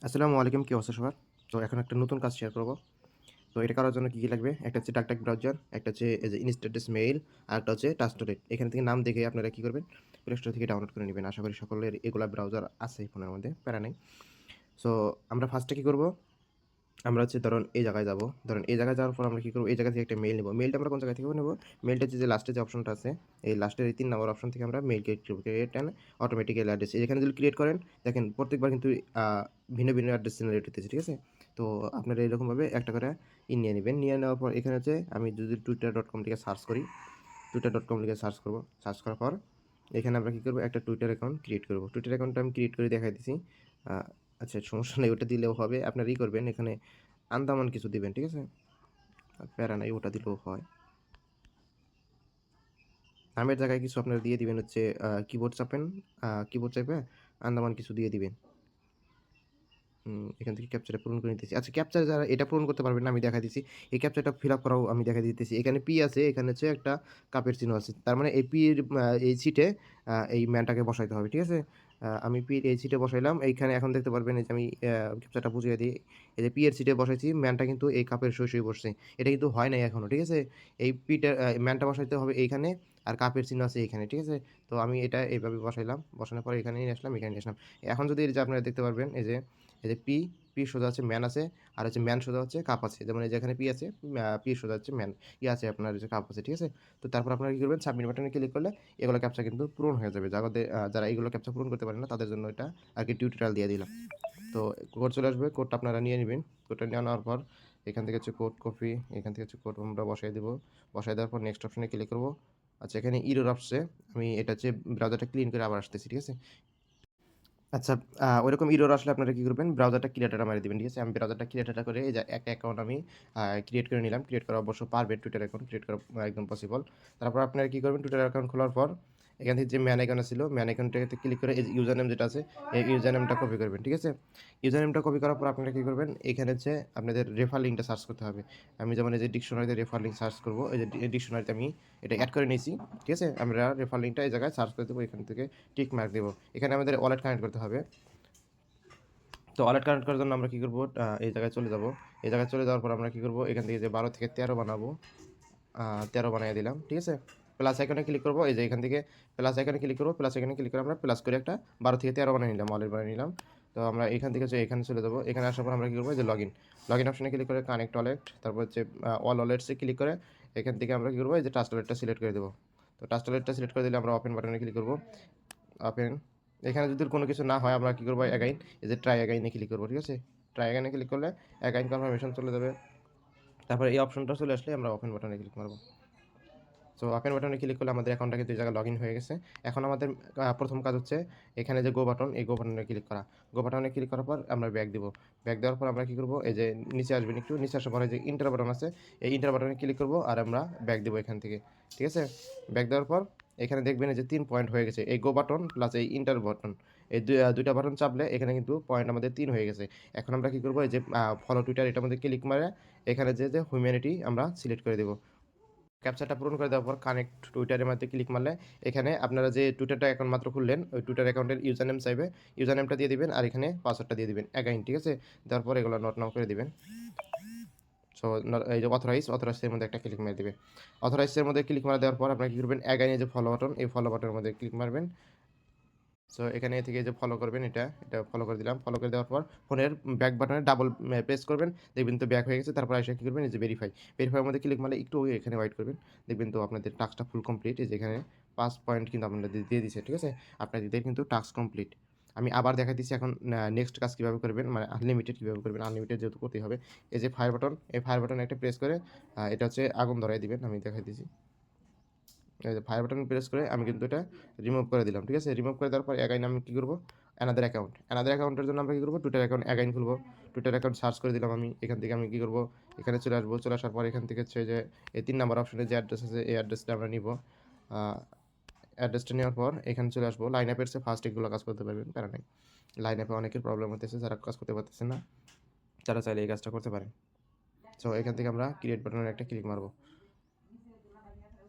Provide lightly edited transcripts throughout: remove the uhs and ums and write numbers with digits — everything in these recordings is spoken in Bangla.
আসসালামু আলাইকুম, কি অবস্থা সবার? তো এখন একটা নতুন কাজ শেয়ার করব। তো এটা করার জন্য কি লাগবে? একটা হচ্ছে ডাকটাক ব্রাউজার, একটা হচ্ছে এই যে ইনস্ট্যাটাস মেইল, আরেকটা হচ্ছে টাস্টরেট। এখান থেকে নাম দেখে আপনারা কি করবেন? প্লে স্টোর থেকে ডাউনলোড করে নিবেন। আশা করি সকলের এগুলা ব্রাউজার আছে ফোনের মধ্যে, প্যারা নাই। সো আমরা ফার্স্টে কি করব? আমরা হচ্ছে ধরুন এই জায়গায় যাব। ধরুন এই জায়গায় যাওয়ার পর আমরা কি করব? এই জায়গা থেকে একটা মেইল নেব। মেইলটা আমরা কোন জায়গা থেকে নেব? মেইলটা হচ্ছে যে লাস্টে যে অপশনটা আছে, এই লাস্টের এই ৩ নাম্বার অপশন থেকে আমরা মেইল ক্রিয়েট করব। Create an automatic email address. এখানে যদি ক্রিয়েট করেন, দেখেন প্রত্যেকবার কিন্তু আ ভিন্ন, ভিন্ন অ্যাড্রেস জেনারেট হইতেছে, ঠিক আছে? তো আপনারা এরকমভাবে একটা করে নিয়ে নিবেন। নিয়ে নেওয়ার পর এখানে হচ্ছে আমি যদি twitter.com লিখে সার্চ করি, twitter.com লিখে সার্চ করব। সার্চ করার পর এখানে আমরা কি করব? একটা টুইটার অ্যাকাউন্ট ক্রিয়েট করব। টুইটার অ্যাকাউন্টটা আমি ক্রিয়েট করে দেখাই দিছি। আ আচ্ছা সমস্যা নেই, ওটা দিলেও হবে। আপনারা করবেন এখানে আন্দামান কিছু দিবেন, ঠিক আছে? আর প্যারা নাই, ওটা দিলেও হয়। নামের জায়গায় কিছু আপনারা দিয়ে দিবেন হচ্ছে কিবোর্ড চাপে আন্দামান কিছু দিয়ে দিবেন। এখান থেকে ক্যাপচাটা পূরণ করে নিতেছি। আচ্ছা ক্যাপচার যারা এটা পূরণ করতে পারবেন না আমি দেখাই দিচ্ছি। এই ক্যাপচাটা ফিল আপ করাও আমি দেখাই দিতেছি। এখানে পি আছে, এখানে হচ্ছে একটা কাপের চিহ্ন আছে। তার মানে এই পির এই সিটে এই ম্যানটাকে বসাইতে হবে। ঠিক আছে? আমি পির এই সিটে বসাইলাম। এইখানে এখন দেখতে পারবেন এই যে আমি ক্যাপচাটা বুঝিয়ে দিই। এই যে পি এর সিটে বসাইছি, ম্যানটা কিন্তু এই কাপের সই বসছে। এটা কিন্তু হয় নাই এখনো। ঠিক আছে? এই পিটা ম্যানটা বসাইতে হবে এইখানে, আর কাপের চিহ্ন আছে এইখানে। ঠিক আছে? তো আমি এটা এইভাবে বসাইলাম। বসানোর পরে এখানে নিয়ে আসলাম, এখানে নিয়ে আসলাম। এখন যদি এই যে আপনারা দেখতে পারবেন এই যে পি সোজা হচ্ছে ম্যান আছে, আর হচ্ছে ম্যান সোজা হচ্ছে কাপ আছে। যেমন এই যে এখানে পি আছে, পি সোজা হচ্ছে ম্যান, আছে আপনার হচ্ছে কাপ আছে, ঠিক আছে? তো তারপর আপনারা কি করবেন? সাবমিট বাটনে ক্লিক করলে এগুলো ক্যাপচা কিন্তু পূরণ হয়ে যাবে। যারা এইগুলো ক্যাপচা পূরণ করতে পারেন না তাদের জন্য এটা আরকি টিউটোরিয়াল দিয়ে দিলাম। তো কোড চলে আসবে, কোডটা আপনারা নিয়ে নিবেন। কোডটা নিয়ে নেওয়ার পর এখান থেকে হচ্ছে কোড কপি, এখান থেকে হচ্ছে কোড আমরা বসায় দিব। বসায় দেওয়ার পর নেক্সট অপশনে ক্লিক করব। আচ্ছা এখানে এরর আসছে। আমি এটা হচ্ছে ব্রাউজারটা ক্লিন করে আবার আসতেছি, ঠিক আছে? আচ্ছা, ওইরকম এরর আসলে আপনারা কি করবেন? ব্রাউজারটা ক্লিয়ার ডাটা মাইরে দিবেন। ঠিক আছে? আমি ব্রাউজারটা ক্লিয়ার ডাটা করে এই যে একটা অ্যাকাউন্ট আমি ক্রিয়েট করে নিলাম। ক্রিয়েট করা অবশ্য পারবেন, টুইটার অ্যাকাউন্ট ক্রিয়েট করা একদম পসিবল। তারপর আপনারা কি করবেন? টুইটার অ্যাকাউন্ট খোলার পর এখান থেকে যে ম্যান আইকন ছিল, ম্যান আইকনটাতে ক্লিক করে এই যে ইউজার নেম যেটা আছে, এই ইউজার নেমটা কপি করবেন। ঠিক আছে? ইউজার নেমটা কপি করার পর আপনারা কি করবেন? এখানে হচ্ছে আপনাদের রেফার লিঙ্কটা সার্চ করতে হবে। আমি যেমন এই যে ডিকশনারিতে রেফার লিঙ্ক সার্চ করব। এই যে ডিকশনারিতে আমি এটা এড করে নিয়েছি। ঠিক আছে? আমরা রেফার লিঙ্কটা এই জায়গায় সার্চ করে দেবো। এখান থেকে টিক মার্ক দেবো। এখানে আমাদের ওয়ালেট কানেক্ট করতে হবে। তো ওয়ালেট কানেক্ট করার জন্য আমরা কী করবো? এই জায়গায় চলে যাব। এই জায়গায় চলে যাওয়ার পর আমরা কী করবো? এখান থেকে যে 12 থেকে 13 বানাবো, 13 বানিয়ে দিলাম। ঠিক আছে? প্লাস আইকনে ক্লিক করবো। এই যে এখান থেকে প্লাস আইকনে ক্লিক করবো। প্লাস আইকনে ক্লিক করে আমরা প্লাস করে একটা 12 থেকে 13 বানিয়ে নিলাম, ওয়ালেট বানিয়ে নিলাম। তো আমরা এখান থেকে হচ্ছে এখানে চলে যাবো। এখানে আসার পর আমরা কী করবো? এই যে লগইন অপশনে ক্লিক করে কানেক্ট ওয়ালেট, তারপর হচ্ছে অল ওয়ালেটসে ক্লিক করে এখান থেকে আমরা কী করবো? এই যে ট্রাস্ট ওয়ালেটটা সিলেক্ট করে দেবো। তো ট্রাস্ট ওয়ালেটটা সিলেক্ট করে দিলে আমরা ওপেন বাটনে ক্লিক করবো। ওপেন। এখানে যদি কোনো কিছু না হয় আমরা কী করবো? অ্যাগাইন, এই যে ট্রাই অ্যাগাইনে ক্লিক করবো। ঠিক আছে? ট্রাই অ্যাগাইনে ক্লিক করলে অ্যাগাইন কনফার্মেশন চলে যাবে। তারপর এই অপশনটা চলে আসলে আমরা ওপেন বাটনে ক্লিক মারবো। সো ওপেন বাটনে ক্লিক করলে আমাদের অ্যাকাউন্টটা কিন্তু এই জায়গায় লগইন হয়ে গেছে। এখন আমাদের প্রথম কাজ হচ্ছে এখানে যে গো বাটন, এই গো বাটনে ক্লিক করা। গো বাটনে ক্লিক করার পর আমরা ব্যাক দিব। ব্যাক দেওয়ার পর আমরা কী করবো? এই যে নিচে আসবেন একটু, নিচে আসার পরে যে ইন্টার বাটন আছে, এই ইন্টার বাটনে ক্লিক করবো আর আমরা ব্যাক দিব এখান থেকে। ঠিক আছে? ব্যাক দেওয়ার পর এখানে দেখবেন এই যে 3 পয়েন্ট হয়ে গেছে। এই গো বাটন প্লাস এই ইন্টার বাটন, এই দুইটা বাটন চাপলে এখানে কিন্তু পয়েন্ট আমাদের 3 হয়ে গেছে। এখন আমরা কী করবো? এই যে ফলো টুইটার, এটার মধ্যে ক্লিক মারে এখানে যে হিউম্যানিটি আমরা সিলেক্ট করে দেবো। ক্যাপচাটা পূরণ করে দেওয়ার পর কানেক্ট টুইটারের মধ্যে ক্লিক মারলে এখানে আপনারা যে টুইটারটা অ্যাকাউন্ট মাত্র খুললেন, ওই টুইটার অ্যাকাউন্টের ইউজার নেম চাইবে। ইউজার নেমটা দিয়ে দিবেন আর এখানে পাসওয়ার্ডটা দিয়ে দিবেন অ্যাগাইন। ঠিক আছে? দেওয়ার পর এগুলো নোট নাও করে দিবেন। সো এই যে অথরাইজের মধ্যে একটা ক্লিক মেরে দিবে। অথরাইজের মধ্যে ক্লিক মারা দেওয়ার পর আপনারা কী করবেন? অ্যাগাইনে যে ফলো বাটন, এই ফলো বাটনের মধ্যে ক্লিক মারবেন। সো এখানে থেকে যে ফলো করবেন, এটা ফলো করে দিলাম। ফলো করে দেওয়ার পর ফোনের ব্যাক বাটনে ডাবল প্রেস করবেন। দেখবেন তো ব্যাক হয়ে গেছে। তারপর এসে কী করবেন? এই যে ভেরিফাইয়ের মধ্যে ক্লিক মারলে একটু এখানে ওয়েট করবেন। দেখবেন তো আপনাদের টাস্কটা ফুল কমপ্লিট। এই যে এখানে 5 পয়েন্ট কিন্তু আপনাদের দিয়ে দিছে। ঠিক আছে? আপনাদের কিন্তু টাস্ক কমপ্লিট। আমি আবার দেখাই দিচ্ছি এখন নেক্সট কাজ কীভাবে করবেন, মানে আনলিমিটেড কীভাবে করবেন। আনলিমিটেড যেহেতু করতেই হবে। এই যে ফায়ার বাটন, এই ফায়ার বাটনে একটা প্রেস করে এটা হচ্ছে আগুন ধরায় দিবেন। আমি দেখাই দিচ্ছি। এই যে ফায়ার বাটন প্রেস করে আমি কিন্তু এটা রিমুভ করে দিলাম। ঠিক আছে? রিমুভ করে দেওয়ার পর অ্যাগাইন আমি কী করবো? অ্যানাদার অ্যাকাউন্টের জন্য আমরা কী করবো? টুইটার অ্যাকাউন্ট অ্যাগাইন খুলবো। টুইটার অ্যাকাউন্ট সার্চ করে দিলাম আমি। এখান থেকে আমি কী করবো? এখানে চলে আসবো। চলে আসার পর এখান থেকে হচ্ছে যে এই 3 নাম্বার অপশনে যে অ্যাড্রেস আছে, এই অ্যাড্রেসটা আমরা নিবো। আ অ্যাড্রেসটা নেওয়ার পর এখানে চলে আসবো। লাইন অ্যাপের চেয়ে ফার্স্ট এগুলো কাজ করতে পারবেন, প্যারা নাই। লাইন অ্যাপে অনেকের প্রবলেম হতেছে, যারা কাজ করতে পারতেছেন না, তারা চাইলে এই কাজটা করতে পারেন। সো এখান থেকে আমরা ক্রিয়েট বাটনের একটা ক্লিক মারবো।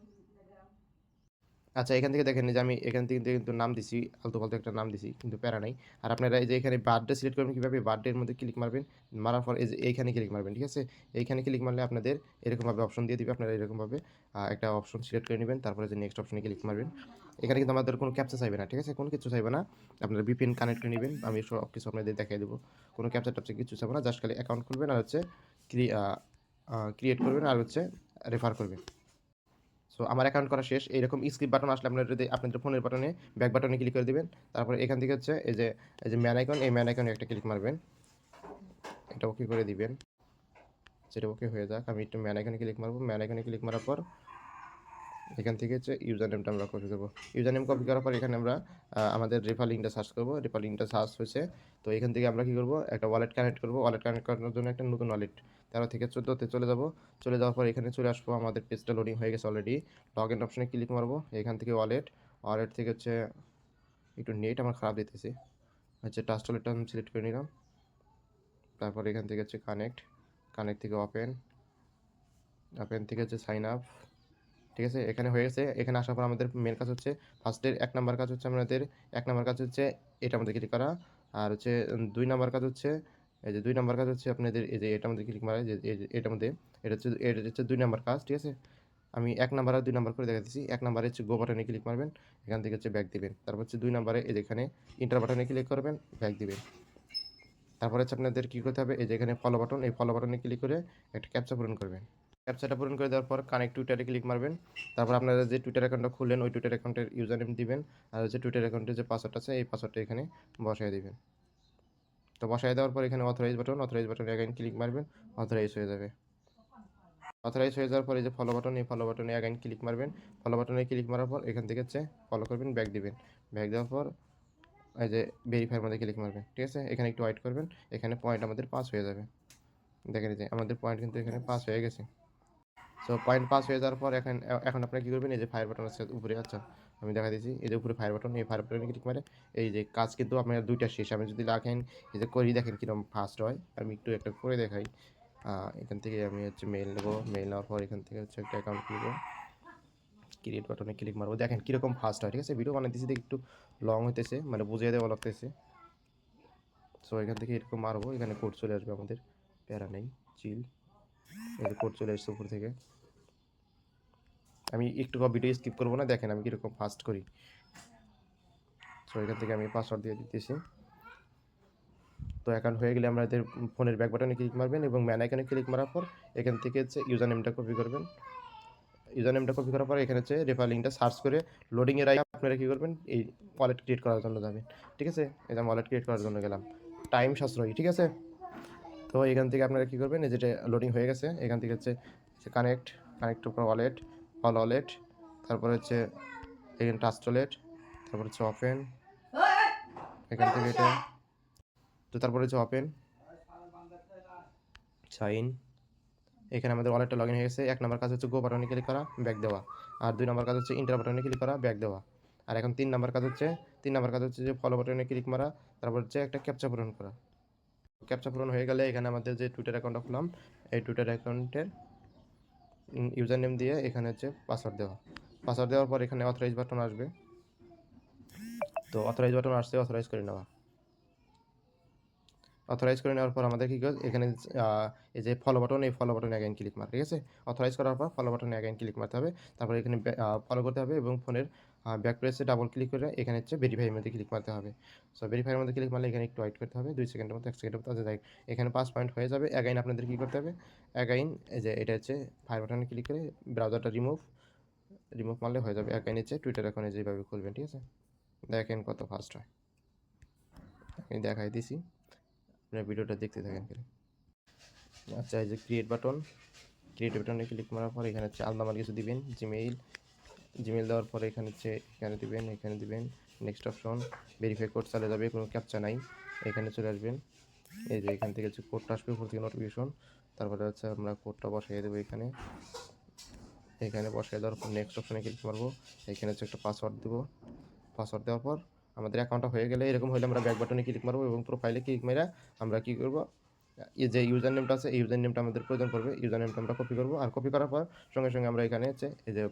আচ্ছা, এখান থেকে দেখেন যে আমি এখান থেকে কিন্তু নাম দিছি, আলতু-ফালতু একটা নাম দিছি, কিন্তু প্যারা নাই। আর আপনারা এই যে এখানে বার্থডে সিলেক্ট করবেন কিভাবে? বার্থডে এর মধ্যে ক্লিক মারবেন। মারার পর এই যে এইখানে ক্লিক মারবেন, ঠিক আছে? এইখানে ক্লিক মারলে আপনাদের এরকমভাবে অপশন দিয়ে দিবে। আপনারা এরকমভাবে একটা অপশন সিলেক্ট করে নিবেন। তারপরে যে নেক্সট অপশনে ক্লিক মারবেন। এখানে কিন্তু আমাদের কোনো ক্যাপচা চাইবে না, ঠিক আছে? কোনো কিছু চাইবে না। আপনারা VPN কানেক্ট করে নিবেন। আমি সবকিছু আপনাদের দেখাই দেব। কোনো ক্যাপচা-ট্যাপচা কিছু চাইবে না। জাস্ট খালি অ্যাকাউন্ট খুলবেন আর হচ্ছে ক্রি আ আ ক্রিয়েট করবেন আর হচ্ছে রেফার করবেন। সো আমার অ্যাকাউন্ট করা শেষ। এইরকম স্কিপ বাটন আসলে আপনাদের ফোনের বাটনে ব্যাক বাটনে ক্লিক করে দিবেন। তারপরে এখান থেকে হচ্ছে এই যে ম্যান আইকন, এই ম্যান আইকনে একটা ক্লিক মারবেন। এটা ওকে করে দিবেন। সেটা ওকে হয়ে যাক। আমি একটু ম্যান আইকনে ক্লিক মারব। ম্যান আইকনে ক্লিক মারার পর এখান থেকে হচ্ছে ইউজার নেমটা আমরা কপি করব। ইউজার নেম কপি করার পর এখানে আমরা আমাদের রেফার লিঙ্কটা সার্চ করব। রেফার লিঙ্কটা সার্চ হয়েছে। তো এখান থেকে আমরা কি করব? একটা ওয়ালেট কানেক্ট করব। ওয়ালেট কানেক্ট করানোর জন্য একটা নতুন ওয়ালেট 13 থেকে 14 তে চলে যাব। চলে যাওয়ার পর এখানে চলে আসবো। আমাদের পেজটা লোডিং হয়ে গেছে অলরেডি। লগইন অপশনে ক্লিক মারব। এখান থেকে ওয়ালেট থেকে হচ্ছে একটু নেট আমার খারাপ দিতেছে। হচ্ছে টাচ ওয়ালেটটা আমি সিলেক্ট করে নিলাম। তারপর এখান থেকে হচ্ছে কানেক্ট থেকে ওপেন থেকে হচ্ছে সাইন আপ। ঠিক আছে? এখানে হয়ে গেছে। এখানে আসার পর আমাদের মেন কাজ হচ্ছে ফার্স্টের ১ নাম্বার কাজ হচ্ছে আমাদের ১ নাম্বার কাজ হচ্ছে এটার মধ্যে ক্লিক করা। আর হচ্ছে ২ নাম্বার কাজ হচ্ছে এই যে ২ নাম্বার কাজ হচ্ছে আপনাদের এই যে এটার মধ্যে ক্লিক মারা যে এই যে এটার মধ্যে এটা হচ্ছে ২ নাম্বার কাজ। ঠিক আছে? আমি ১ নাম্বার আর ২ নাম্বার করে দেখাইতেছি। ১ নাম্বারে হচ্ছে গো বাটনে ক্লিক মারবেন। এখান থেকে হচ্ছে ব্যাক দিবেন। তারপর হচ্ছে ২ নাম্বারে এই যে এখানে এন্টার বাটনে ক্লিক করবেন, ব্যাক দিবেন। তারপরে হচ্ছে আপনাদের কি করতে হবে? এই যে এখানে ফলো বাটন, এই ফলো বাটনে ক্লিক করে একটা ক্যাপচা পূরণ করবেন। ক্যাপচাটা পূরণ করে দেওয়ার পর কানেক্ট টুইটারে ক্লিক মারবেন। তারপর আপনারা যে টুইটার অ্যাকাউন্টটা খুললেন ওই টুইটার অ্যাকাউন্টের ইউজার নেম দিবেন। আর হচ্ছে টুইটার অ্যাকাউন্টের যে পাসওয়ার্ড আছে এই পাসওয়ার্ডটা এখানে বসায় দিবেন। তো বসায় দেওয়ার পর এখানে অথরাইজ বাটনে অ্যাগাইন ক্লিক মারবেন, অথরাইজ হয়ে যাবে। অথরাইজ হয়ে যাওয়ার পর এই যে ফলো বাটন, এই ফলো বাটনে অ্যাগাইন ক্লিক মারবেন। ফলো বাটনে ক্লিক মারার পর এখান থেকে হচ্ছে ফলো করবেন, ব্যাক দিবেন। ব্যাক দেওয়ার পর এই যে ভেরিফাইয়ের মধ্যে ক্লিক মারবেন। ঠিক আছে? এখানে একটু ওয়েট করবেন। এখানে পয়েন্ট আমাদের পাস হয়ে যাবে। দেখেন এই যে আমাদের পয়েন্ট কিন্তু এখানে পাস হয়ে গেছে। সো পয়েন্ট পাস হয়ে যাওয়ার পর এখন আপনারা কী করবেন? এই যে ফায়ার বাটন আছে উপরে, আচ্ছা আমি দেখা দিচ্ছি। এই যে উপরে ফায়ার বাটন, এই ফায়ার বাটনে ক্লিক মারে এই যে কাজ কিন্তু আপনার ২টা শেষ। আমি যদি রাখেন এই যে করি দেখেন কীরকম ফাস্ট হয়। আমি একটু একটা করে দেখাই। এখান থেকে আমি হচ্ছে মেইল নেবো। মেইল নেওয়ার পর এখান থেকে হচ্ছে একটা অ্যাকাউন্ট খুলব। ক্রিয়েট বাটনে ক্লিক মারবো। দেখেন কীরকম ফাস্ট হয়। ঠিক আছে? ভিডিও বানাইতেছি দেখে একটু লং হইতেছে, মানে বুঝিয়ে দেওয়া লাগতেছে। সো এখান থেকে এরকম মারবো। এখানে কোড চলে আসবে আমাদের। প্যারা নেই, চিল। এই যে কোড চলে আসছে উপর থেকে। আমি একটু ভিডিও স্কিপ করবো না, দেখেন আমি কীরকম ফাস্ট করি। সো এখান থেকে আমি পাসওয়ার্ড দিয়ে দিতেছি। তো অ্যাকাউন্ট হয়ে গেলে আমাদের ফোনের ব্যাক বাটনে ক্লিক মারবেন এবং ম্যান আইকনে ক্লিক মারার পর এখান থেকে হচ্ছে ইউজার নেমটা কপি করবেন। ইউজার নেমটা কপি করার পর এখানে হচ্ছে রেফার লিঙ্কটা সার্চ করে লোডিংয়ের আগে আপনারা কী করবেন? এই ওয়ালেট ক্রিয়েট করার জন্য যাবেন। ঠিক আছে? এই যে আমি ওয়ালেট ক্রিয়েট করার জন্য গেলাম। টাইম সাশ্রয়ী। ঠিক আছে? তো এখান থেকে আপনারা কী করবেন? এই যেটা লোডিং হয়ে গেছে এখান থেকে হচ্ছে connect to wallet, all wallet, তারপরে হচ্ছে এখানে টাচ ওয়ালেট, তারপর হচ্ছে ওপেন, এখান থেকে এটা, তো তারপরে হচ্ছে ওপেন, সাইন। এখানে আমাদের ওয়ালেটটা লগইন হয়ে গেছে। ১ নাম্বার কাজ হচ্ছে গো বাটনে ক্লিক করা, ব্যাক দেওয়া। আর ২ নাম্বার কাজ হচ্ছে এন্টার বাটনে ক্লিক করা, ব্যাক দেওয়া। আর এখন ৩ নাম্বার কাজ হচ্ছে যে ফলো বাটনে ক্লিক মারা, তারপর হচ্ছে একটা ক্যাপচা পূরণ করা। ক্যাপচা পূরণ হয়ে গেলে এখানে আমাদের যে টুইটার অ্যাকাউন্টটা খুললাম এই টুইটার অ্যাকাউন্টের ইউজার নেম দিয়ে এখানে হচ্ছে পাসওয়ার্ড দেওয়া। পাসওয়ার্ড দেওয়ার পর এখানে অথরাইজ বাটন আসবে। তো অথরাইজ বাটন আসছে, অথরাইজ করে নেওয়া। অথরাইজ করে নেওয়ার পর আমাদের কী কাজ? এখানে এই যে ফলো বাটন, এই ফলো বাটনে অ্যাগাইন ক্লিক মারা। ঠিক আছে? অথরাইজ করার পর ফলো বাটনে অ্যাগাইন ক্লিক মারতে হবে। তারপরে এখানে ফলো করতে হবে এবং ফোনের ব্যাক প্রেসে ডাবল ক্লিক করে এখানে হচ্ছে ভেরিফাইয়ের মধ্যে ক্লিক মারতে হবে। সো ভেরিফাইয়ের মধ্যে ক্লিক মারলে এখানে একটু ওয়েট করতে হবে ২ সেকেন্ডের মতো, ১ সেকেন্ডের মতো। আচ্ছা যাই, এখানে ৫ পয়েন্ট হয়ে যাবে। অ্যাগাইন আপনাদের কী করতে হবে? অ্যাগাইন এই যে এটা হচ্ছে ফায়ার বাটনে ক্লিক করে ব্রাউজারটা রিমুভ মারলে হয়ে যাবে। অ্যাগাইন হচ্ছে টুইটার অ্যাকাউন্টে যেভাবে খুলবেন। ঠিক আছে? দেখেন কত ফাস্ট হয়। আমি দেখাই দিছি। আপনারা ভিডিওটা দেখতে থাকেন খালি। আচ্ছা এই যে ক্রিয়েট বাটনে ক্লিক মারার পর এখানে হচ্ছে আলাদা কিছু দিবেন। জিমেইল দেওয়ার পরে এখানে দিবেন নেক্সট অপশন, ভেরিফাই কোড চলে যাবে, কোনো ক্যাপচা নাই। এখানে চলে আসবেন। এই যে এখান থেকে হচ্ছে কোডটা আসবে উপর থেকে নোটিফিকেশন। তারপরে হচ্ছে আমরা কোডটা বসাই দেবো এখানে বসাই দেওয়ার পর নেক্সট অপশনে ক্লিক মারবো। এখানে হচ্ছে একটা পাসওয়ার্ড দেবো। পাসওয়ার্ড দেওয়ার পর আমাদের অ্যাকাউন্টটা হয়ে গেলে এরকম হলে আমরা ব্যাক বাটনে ক্লিক মারবো এবং প্রোফাইলে ক্লিক মেরে আমরা কী করবো? এই যে ইউজার নেমটা আছে এই ইউজার নেমটা আমাদের প্রয়োজন পড়বে। ইউজার নেমটা আমরা কপি করবো। আর কপি করার পর সঙ্গে আমরা এখানে হচ্ছে এই যে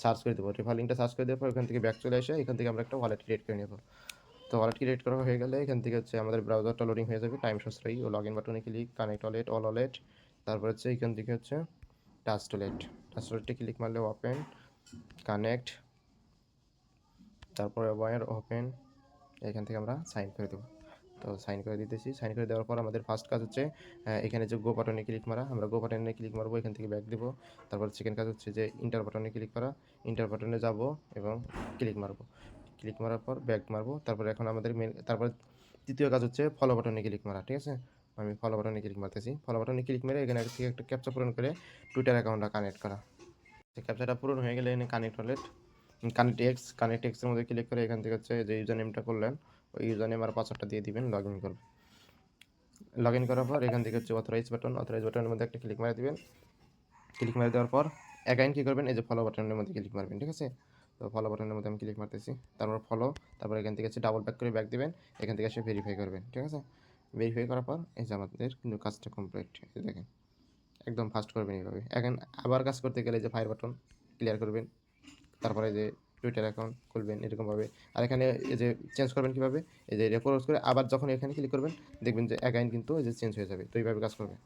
সার্চ করে দেবো। রেফার লিঙ্কটা সার্চ করে দেওয়ার পর ওখান থেকে ব্যাক চলে এসে এখান থেকে আমরা একটা ওয়ালেট ক্রিয়েট করে নেব। তো ওয়ালেট ক্রিয়েট করা হয়ে গেলে এখান থেকে হচ্ছে আমাদের ব্রাউজারটা লোডিং হয়ে যাবে। টাইম সাশ্রয়ী ও লগইন বাটনে click, connect wallet, all wallet, তারপর হচ্ছে এখান থেকে হচ্ছে টাচ ওয়ালেট। টাচ ওয়ালেটে ক্লিক মারলে ওপেন, কানেক্ট, তারপরে ওয়্যার ওপেন, এখান থেকে আমরা সাইন করে দেবো। তো সাইন করে দিতেছি। সাইন করে দেওয়ার পর আমাদের ফার্স্ট কাজ হচ্ছে এখানে যে গো বাটনে ক্লিক মারা। আমরা গো বাটনে ক্লিক মারবো, এখান থেকে ব্যাক দেবো। তারপর সেকেন্ড কাজ হচ্ছে যে ইন্টার বাটনে ক্লিক করা। ইন্টার বাটনে যাব এবং ক্লিক মারবো। ক্লিক মারার পর ব্যাক মারবো। তারপর এখন আমাদের তারপর তৃতীয় কাজ হচ্ছে ফলো বাটনে ক্লিক মারা, ঠিক আছে? আমি ফলো বাটনে ক্লিক মারতেছি। ফলো বাটনে ক্লিক মেরে এখানে থেকে একটা ক্যাপচা পূরণ করে টুইটার অ্যাকাউন্টটা কানেক্ট করা। ক্যাপচাটা পূরণ হয়ে গেলে এখানে কানেক্ট ওয়ালেট, কানেক্ট এক্সের মধ্যে ক্লিক করে এখান থেকে হচ্ছে যে ইউজার নেমটা করলেন ওই ইউজার নেম আর পাসওয়ার্ডটা দিয়ে দিবেন, লগ ইন করবেন। লগ ইন করার পর এখান থেকে হচ্ছে অথরাইজ বাটনের মধ্যে একটা ক্লিক মারে দিবেন। ক্লিক মারে দেওয়ার পর অ্যাগাইন কী করবেন, এই যে ফলো বাটনের মধ্যে ক্লিক মারবেন, ঠিক আছে? তো ফলো বাটনের মধ্যে আমি ক্লিক মারতেছি। তারপর ফলো, তারপর এখান থেকে হচ্ছে ডাবল ব্যাক করে ব্যাক দিবেন। এখান থেকে এসে ভেরিফাই করবেন, ঠিক আছে? ভেরিফাই করার পর এই যে আমাদের কিন্তু কাজটা কমপ্লিট। এই দেখেন একদম ফাস্ট করবেন এইভাবে। এখন আবার কাজ করতে গেলে যে ফায়ার বাটন ক্লিয়ার করবেন, তারপরে যে টুইটার অ্যাকাউন্ট খুলবেন এরকমভাবে। আর এখানে এই যে চেঞ্জ করবেন কীভাবে, এই যে ক্লোজ করে আবার যখন এখানে ক্লিক করবেন দেখবেন যে অ্যাকাউন্ট কিন্তু এই যে চেঞ্জ হয়ে যাবে। তো এইভাবে কাজ করবেন।